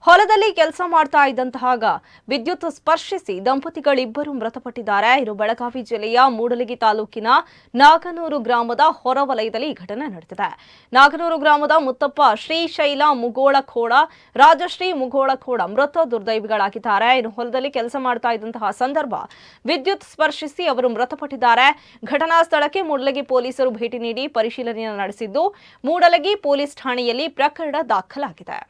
ಹೊಲದಲ್ಲಿ ಕೆಲಸ ಮಾಡ್ತಾ ಇದ್ದಂತಹ ವಿದ್ಯುತ್ ಸ್ಪರ್ಶಿಸಿ ದಂಪತಿಗಳಿಬ್ಬರು ಮೃತಪಟ್ಟಿದ್ದಾರೆ. ಇದು ಬೆಳಗಾವಿ ಜಿಲ್ಲೆಯ ಮೂಡಲಗಿ ತಾಲೂಕಿನ ನಾಗನೂರು ಗ್ರಾಮದ ಹೊರವಲಯದಲ್ಲಿ ಈ ಘಟನೆ ನಡೆದಿದೆ. ನಾಗನೂರು ಗ್ರಾಮದ ಮುತ್ತಪ್ಪ ಶ್ರೀಶೈಲ ಮುಗೋಳಖೋಡ, ರಾಜಶ್ರೀ ಮುಗೋಳಖೋಡ ಮೃತ ದುರ್ದೈವಿಗಳಾಗಿದ್ದಾರೆ. ಇನ್ನು ಹೊಲದಲ್ಲಿ ಕೆಲಸ ಮಾಡ್ತಾ ಇದ್ದಂತಹ ಸಂದರ್ಭ ವಿದ್ಯುತ್ ಸ್ಪರ್ಶಿಸಿ ಅವರು ಮೃತಪಟ್ಟಿದ್ದಾರೆ. ಘಟನಾ ಸ್ಥಳಕ್ಕೆ ಮೂಡಲಗಿ ಪೊಲೀಸರು ಭೇಟಿ ನೀಡಿ ಪರಿಶೀಲನೆ ನಡೆಸಿದ್ದು, ಮೂಡಲಗಿ ಪೊಲೀಸ್ ಠಾಣೆಯಲ್ಲಿ ಪ್ರಕರಣ ದಾಖಲಾಗಿದೆ.